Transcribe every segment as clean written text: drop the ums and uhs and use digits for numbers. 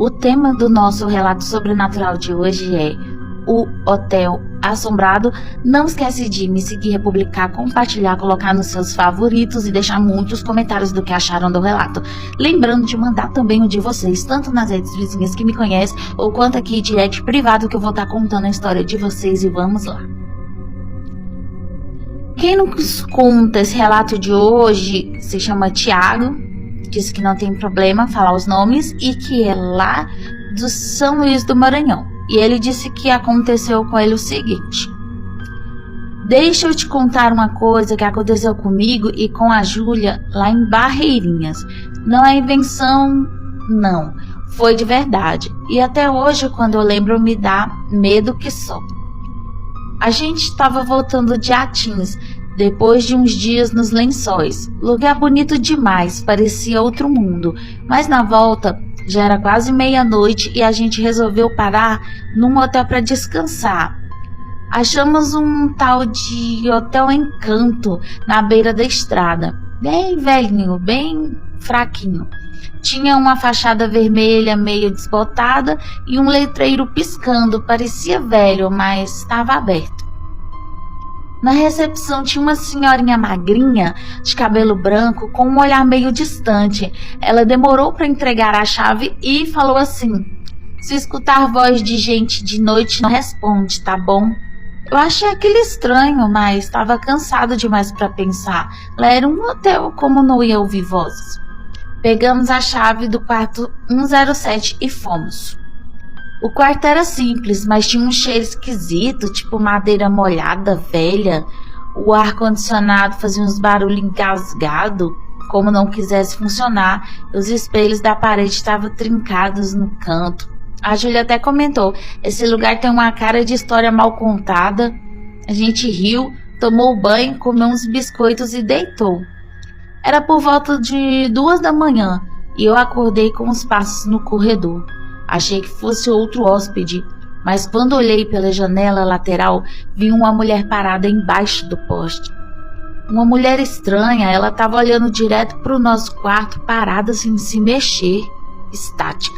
O tema do nosso relato sobrenatural de hoje é o Hotel Assombrado. Não esquece de me seguir, republicar, compartilhar, colocar nos seus favoritos e deixar muitos comentários do que acharam do relato. Lembrando de mandar também o de vocês, tanto nas redes vizinhas que me conhecem, ou quanto aqui direct privado, que eu vou estar contando a história de vocês, e vamos lá. Quem nos conta esse relato de hoje se chama Tiago. Disse que não tem problema falar os nomes e que é lá do São Luís do Maranhão. E ele disse que aconteceu com ele o seguinte: deixa eu te contar uma coisa que aconteceu comigo e com a Júlia lá em Barreirinhas. Não é invenção, não. Foi de verdade. E até hoje, quando eu lembro, me dá medo que só. A gente estava voltando de Atins, depois de uns dias nos Lençóis. Lugar bonito demais, parecia outro mundo. Mas na volta já era quase meia-noite e a gente resolveu parar num hotel para descansar. Achamos um tal de Hotel Encanto na beira da estrada. Bem velhinho, bem fraquinho. Tinha uma fachada vermelha meio desbotada e um letreiro piscando. Parecia velho, mas estava aberto. Na recepção tinha uma senhorinha magrinha, de cabelo branco, com um olhar meio distante. Ela demorou para entregar a chave e falou assim: se escutar voz de gente de noite, não responde, tá bom? Eu achei aquilo estranho, mas estava cansado demais para pensar. Lá era um hotel, como não ia ouvir vozes? Pegamos a chave do quarto 107 e fomos. O quarto era simples, mas tinha um cheiro esquisito, tipo madeira molhada, velha. O ar-condicionado fazia uns barulhos engasgados, como não quisesse funcionar. Os espelhos da parede estavam trincados no canto. A Júlia até comentou: esse lugar tem uma cara de história mal contada. A gente riu, tomou banho, comeu uns biscoitos e deitou. Era por volta de 2 da manhã e eu acordei com os passos no corredor. Achei que fosse outro hóspede, mas quando olhei pela janela lateral, vi uma mulher parada embaixo do poste. Uma mulher estranha, ela estava olhando direto para o nosso quarto, parada sem se mexer, estática.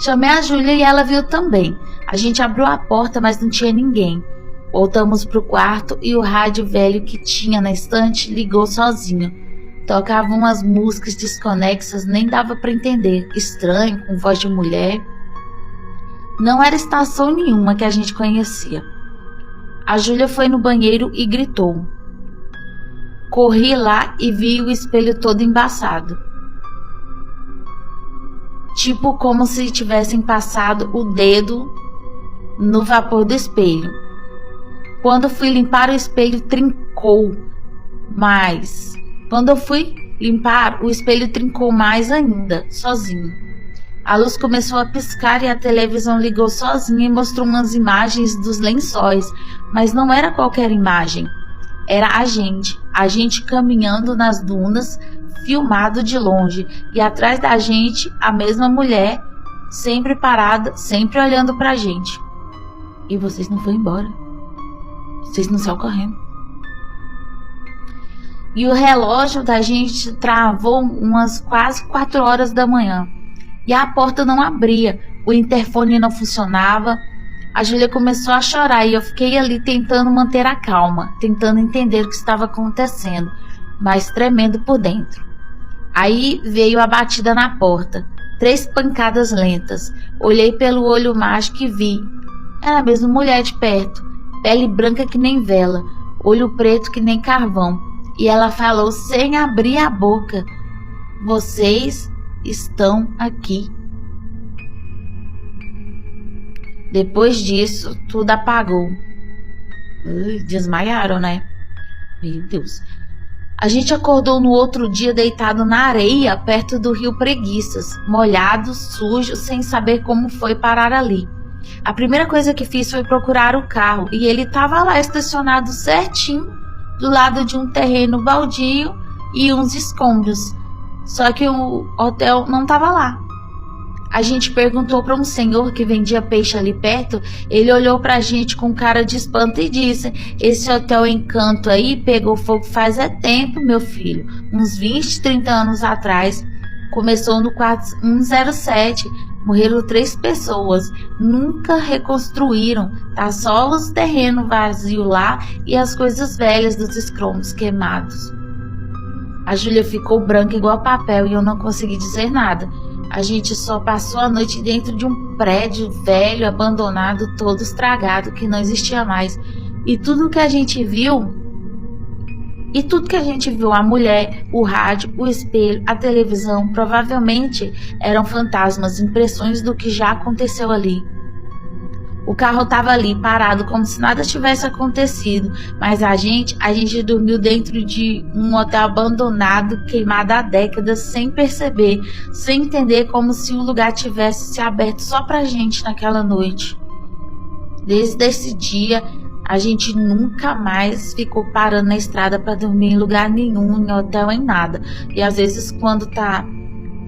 Chamei a Júlia e ela viu também. A gente abriu a porta, mas não tinha ninguém. Voltamos para o quarto e o rádio velho que tinha na estante ligou sozinho. Tocava umas músicas desconexas, nem dava para entender. Estranho, com voz de mulher. Não era estação nenhuma que a gente conhecia. A Júlia foi no banheiro e gritou. Corri lá e vi o espelho todo embaçado. Tipo como se tivessem passado o dedo no vapor do espelho. Quando fui limpar, o espelho trincou mais. Quando eu fui limpar, o espelho trincou mais ainda, sozinho. A luz começou a piscar e a televisão ligou sozinha e mostrou umas imagens dos lençóis, mas não era qualquer imagem. Era a gente caminhando nas dunas, filmado de longe, e atrás da gente a mesma mulher, sempre parada, sempre olhando pra gente. E vocês não foram embora. Vocês não saíram correndo. E o relógio da gente travou umas quase 4 horas da manhã. E a porta não abria, o interfone não funcionava. A Júlia começou a chorar e eu fiquei ali tentando manter a calma, tentando entender o que estava acontecendo, mas tremendo por dentro. Aí veio a batida na porta, 3 pancadas lentas. Olhei pelo olho mágico e vi. Era a mesma mulher de perto, pele branca que nem vela, olho preto que nem carvão. E ela falou sem abrir a boca: vocês estão aqui. Depois disso, tudo apagou. Desmaiaram, né? Meu Deus. A gente acordou no outro dia deitado na areia, perto do rio Preguiças, molhado, sujo, sem saber como foi parar ali. A primeira coisa que fiz foi procurar o carro, e ele estava lá estacionado certinho, do lado de um terreno baldio e uns escombros. Só que o hotel não estava lá. A gente perguntou para um senhor que vendia peixe ali perto. Ele olhou para a gente com cara de espanto e disse: esse Hotel Encanto aí pegou fogo faz tempo, meu filho. Uns 20, 30 anos atrás. Começou no quarto 107. Morreram 3 pessoas, nunca reconstruíram, tá só os terrenos vazios lá e as coisas velhas dos escombros queimados. A Júlia ficou branca igual papel e eu não consegui dizer nada. A gente só passou a noite dentro de um prédio velho, abandonado, todo estragado, que não existia mais. E tudo que a gente viu, a mulher, o rádio, o espelho, a televisão, provavelmente eram fantasmas, impressões do que já aconteceu ali. O carro estava ali, parado, como se nada tivesse acontecido, mas a gente dormiu dentro de um hotel abandonado, queimado há décadas, sem perceber, sem entender, como se o lugar tivesse se aberto só pra gente naquela noite. Desde esse dia, a gente nunca mais ficou parando na estrada para dormir em lugar nenhum, em hotel, em nada. E às vezes, quando tá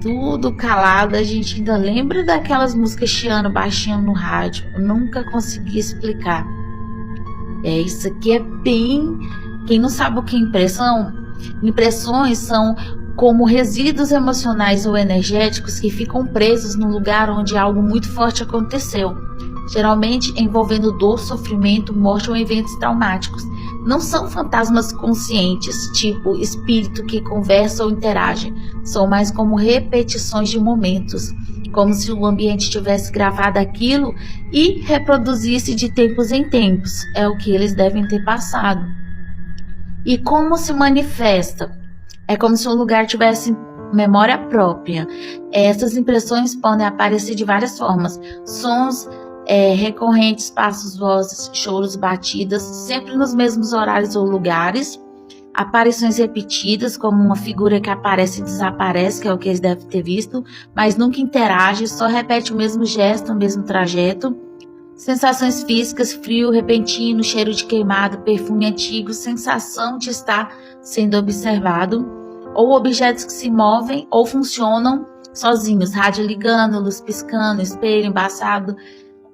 tudo calado, a gente ainda lembra daquelas músicas chiando baixinho no rádio. Eu nunca consegui explicar. Isso aqui é bem... Quem não sabe o que é impressão? Impressões são como resíduos emocionais ou energéticos que ficam presos no lugar onde algo muito forte aconteceu. Geralmente envolvendo dor, sofrimento, morte ou eventos traumáticos. Não são fantasmas conscientes, tipo espírito que conversa ou interage. São mais como repetições de momentos, como se o ambiente tivesse gravado aquilo e reproduzisse de tempos em tempos. É o que eles devem ter passado. E como se manifesta? É como se um lugar tivesse memória própria. Essas impressões podem aparecer de várias formas. Sons recorrentes, passos, vozes, choros, batidas, sempre nos mesmos horários ou lugares, aparições repetidas, como uma figura que aparece e desaparece, que é o que eles devem ter visto, mas nunca interage, só repete o mesmo gesto, o mesmo trajeto, sensações físicas, frio repentino, cheiro de queimado, perfume antigo, sensação de estar sendo observado, ou objetos que se movem ou funcionam sozinhos, rádio ligando, luz piscando, espelho embaçado.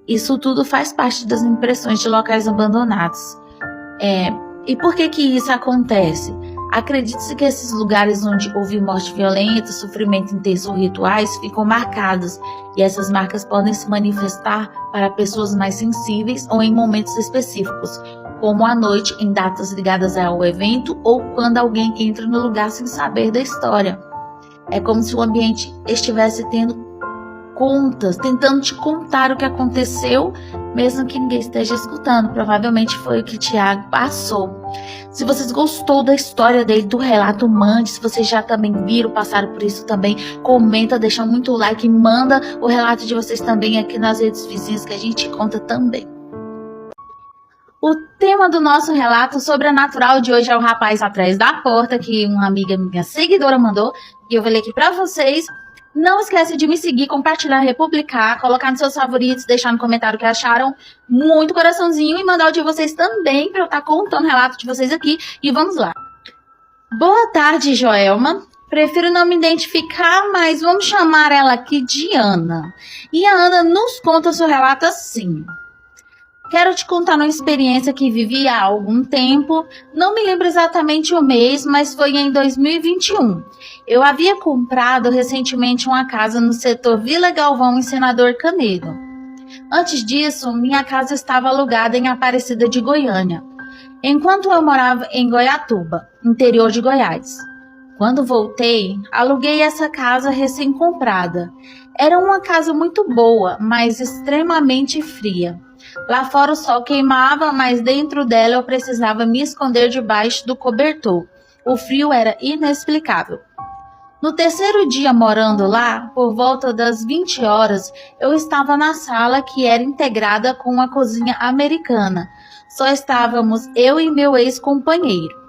Isso tudo faz parte das impressões de locais abandonados. E por que isso acontece? Acredite-se que esses lugares onde houve morte violenta, sofrimento intenso ou rituais ficam marcados, e essas marcas podem se manifestar para pessoas mais sensíveis ou em momentos específicos, como à noite, em datas ligadas ao evento, ou quando alguém entra no lugar sem saber da história. É como se o ambiente estivesse tentando te contar o que aconteceu, mesmo que ninguém esteja escutando. Provavelmente foi o que Tiago passou. Se vocês gostou da história dele, do relato, mande. Se vocês já também viram, passaram por isso também, comenta, deixa muito like, manda o relato de vocês também aqui nas redes vizinhas, que a gente conta também. O tema do nosso relato sobrenatural de hoje é o rapaz atrás da porta, que uma amiga minha seguidora mandou, e eu vou ler aqui pra vocês. Não esquece de me seguir, compartilhar, republicar, colocar nos seus favoritos, deixar no comentário o que acharam, muito coraçãozinho, e mandar o de vocês também, para eu estar contando o relato de vocês aqui. E vamos lá. Boa tarde, Joelma. Prefiro não me identificar, mas vamos chamar ela aqui de Ana. E a Ana nos conta seu relato assim. Quero te contar uma experiência que vivi há algum tempo, não me lembro exatamente o mês, mas foi em 2021. Eu havia comprado recentemente uma casa no setor Vila Galvão, em Senador Canedo. Antes disso, minha casa estava alugada em Aparecida de Goiânia, enquanto eu morava em Goiatuba, interior de Goiás. Quando voltei, aluguei essa casa recém-comprada. Era uma casa muito boa, mas extremamente fria. Lá fora o sol queimava, mas dentro dela eu precisava me esconder debaixo do cobertor. O frio era inexplicável. No terceiro dia morando lá, por volta das 20 horas, eu estava na sala que era integrada com uma cozinha americana. Só estávamos eu e meu ex-companheiro.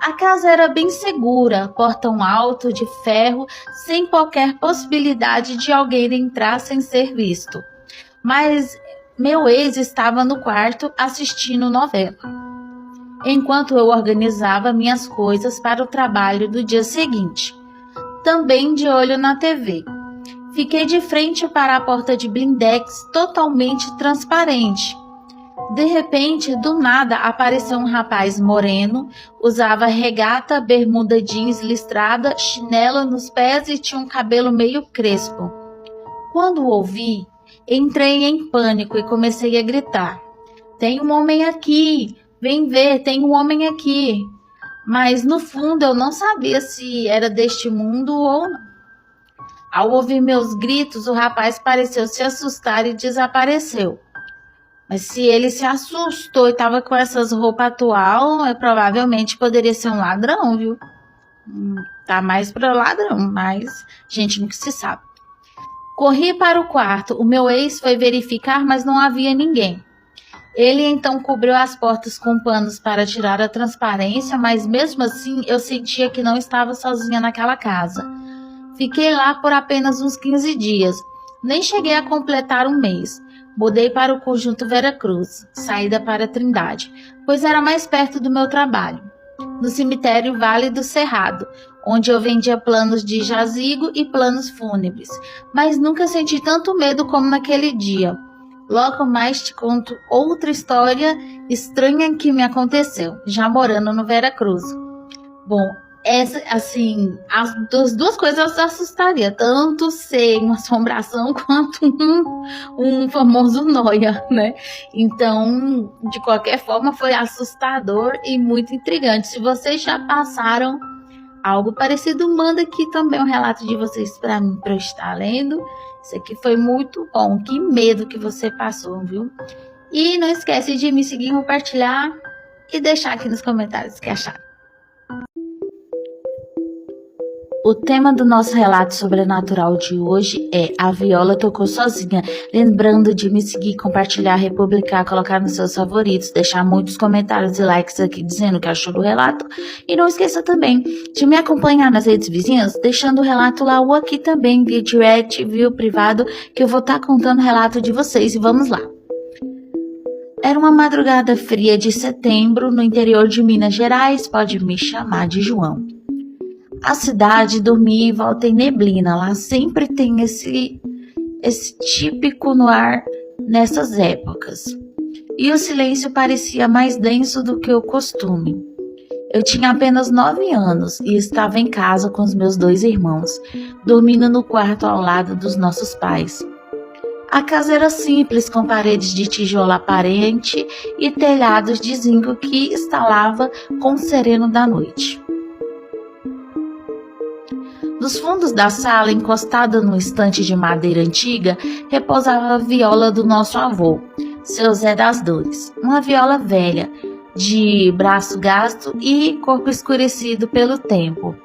A casa era bem segura, portão alto de ferro, sem qualquer possibilidade de alguém entrar sem ser visto. Mas meu ex estava no quarto assistindo novela, enquanto eu organizava minhas coisas para o trabalho do dia seguinte, também de olho na TV. Fiquei de frente para a porta de blindex totalmente transparente. De repente, do nada, apareceu um rapaz moreno, usava regata, bermuda jeans listrada, chinelo nos pés e tinha um cabelo meio crespo. Quando ouvi, entrei em pânico e comecei a gritar: tem um homem aqui! Vem ver, tem um homem aqui! Mas no fundo eu não sabia se era deste mundo ou não. Ao ouvir meus gritos, o rapaz pareceu se assustar e desapareceu. Mas se ele se assustou e estava com essas roupas atual, provavelmente poderia ser um ladrão, viu? Tá mais para ladrão, mas a gente nunca se sabe. Corri para o quarto. O meu ex foi verificar, mas não havia ninguém. Ele então cobriu as portas com panos para tirar a transparência, mas mesmo assim eu sentia que não estava sozinha naquela casa. Fiquei lá por apenas uns 15 dias. Nem cheguei a completar um mês. Mudei para o Conjunto Vera Cruz, saída para Trindade, pois era mais perto do meu trabalho. No cemitério Vale do Cerrado, onde eu vendia planos de jazigo e planos fúnebres, mas nunca senti tanto medo como naquele dia. Logo mais te conto outra história estranha que me aconteceu, já morando no Vera Cruz. Bom, essa, assim, as duas coisas assustaria, tanto ser uma assombração quanto um famoso noia, né? Então, de qualquer forma, foi assustador e muito intrigante. Se vocês já passaram algo parecido, manda aqui também um relato de vocês para mim, para eu estar lendo. Isso aqui foi muito bom, que medo que você passou, viu? E não esquece de me seguir, compartilhar e deixar aqui nos comentários o que acharam. O tema do nosso relato sobrenatural de hoje é A Viola Tocou Sozinha. Lembrando de me seguir, compartilhar, republicar, colocar nos seus favoritos, deixar muitos comentários e likes aqui dizendo o que achou do relato. E não esqueça também de me acompanhar nas redes vizinhas, deixando o relato lá ou aqui também, via direct, via privado, que eu vou estar contando o relato de vocês. E vamos lá. Era uma madrugada fria de setembro no interior de Minas Gerais, pode me chamar de João. A cidade dormia em volta em neblina, lá sempre tem esse típico no ar nessas épocas. E o silêncio parecia mais denso do que o costume. Eu tinha apenas 9 anos e estava em casa com os meus 2 irmãos, dormindo no quarto ao lado dos nossos pais. A casa era simples, com paredes de tijolo aparente e telhados de zinco que estalava com o sereno da noite. Nos fundos da sala, encostada num estante de madeira antiga, repousava a viola do nosso avô, seu Zé das Dores. Uma viola velha, de braço gasto e corpo escurecido pelo tempo,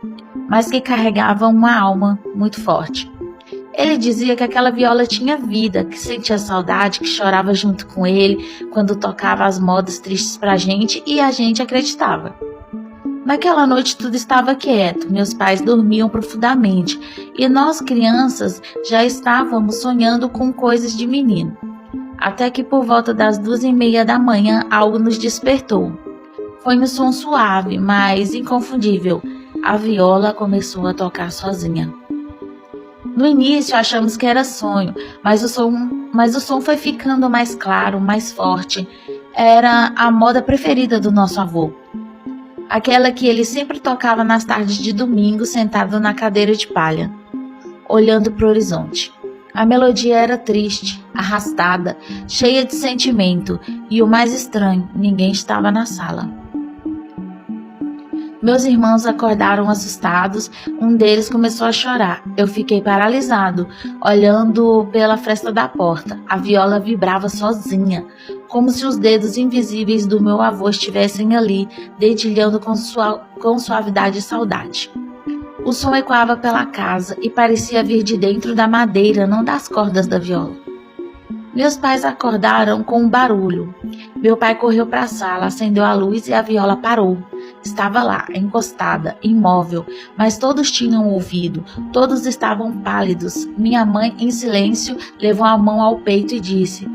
mas que carregava uma alma muito forte. Ele dizia que aquela viola tinha vida, que sentia saudade, que chorava junto com ele quando tocava as modas tristes pra gente, e a gente acreditava. Naquela noite tudo estava quieto, meus pais dormiam profundamente e nós crianças já estávamos sonhando com coisas de menino. Até que por volta das 2:30 da manhã algo nos despertou. Foi um som suave, mas inconfundível. A viola começou a tocar sozinha. No início achamos que era sonho, mas o som foi ficando mais claro, mais forte. Era a moda preferida do nosso avô. Aquela que ele sempre tocava nas tardes de domingo, sentado na cadeira de palha, olhando para o horizonte. A melodia era triste, arrastada, cheia de sentimento, e o mais estranho, ninguém estava na sala. Meus irmãos acordaram assustados, um deles começou a chorar. Eu fiquei paralisado, olhando pela fresta da porta. A viola vibrava sozinha, como se os dedos invisíveis do meu avô estivessem ali, dedilhando com suavidade e saudade. O som ecoava pela casa e parecia vir de dentro da madeira, não das cordas da viola. Meus pais acordaram com um barulho. Meu pai correu para a sala, acendeu a luz e a viola parou. Estava lá, encostada, imóvel, mas todos tinham ouvido, todos estavam pálidos. Minha mãe, em silêncio, levou a mão ao peito e disse: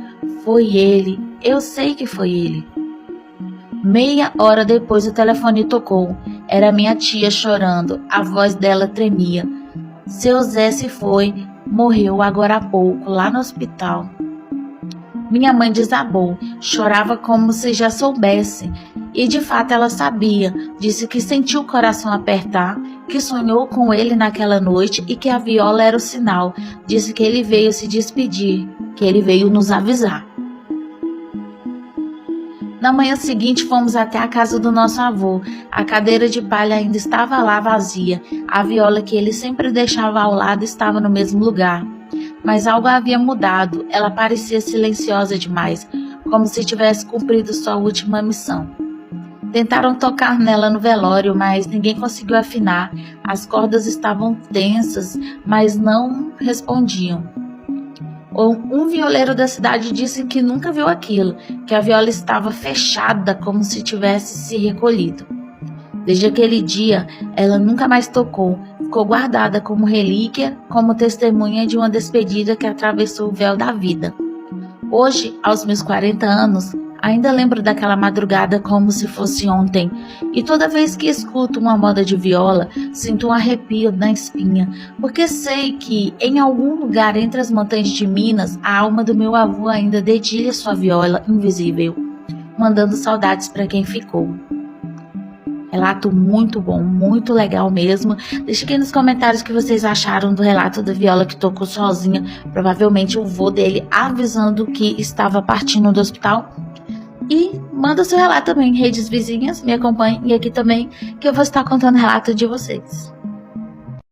"Foi ele, eu sei que foi ele." Meia hora depois o telefone tocou. Era minha tia chorando, a voz dela tremia. "Seu Zé se foi, morreu agora há pouco, lá no hospital." Minha mãe desabou, chorava como se já soubesse. E de fato ela sabia, disse que sentiu o coração apertar que sonhou com ele naquela noite e que a viola era o sinal. Disse que ele veio se despedir, que ele veio nos avisar. Na manhã seguinte, fomos até a casa do nosso avô. A cadeira de palha ainda estava lá vazia. A viola que ele sempre deixava ao lado estava no mesmo lugar. Mas algo havia mudado. Ela parecia silenciosa demais, como se tivesse cumprido sua última missão. Tentaram tocar nela no velório, mas ninguém conseguiu afinar. As cordas estavam tensas, mas não respondiam. Um violeiro da cidade disse que nunca viu aquilo, que a viola estava fechada como se tivesse se recolhido. Desde aquele dia, ela nunca mais tocou, ficou guardada como relíquia, como testemunha de uma despedida que atravessou o véu da vida. Hoje, aos meus 40 anos, ainda lembro daquela madrugada como se fosse ontem, e toda vez que escuto uma moda de viola, sinto um arrepio na espinha, porque sei que em algum lugar entre as montanhas de Minas, a alma do meu avô ainda dedilha sua viola invisível, mandando saudades para quem ficou. Relato muito bom, muito legal mesmo. Deixe aqui nos comentários o que vocês acharam do relato da viola que tocou sozinha, provavelmente o vô dele avisando que estava partindo do hospital. E manda seu relato também em redes vizinhas, me acompanhe aqui também, que eu vou estar contando o relato de vocês.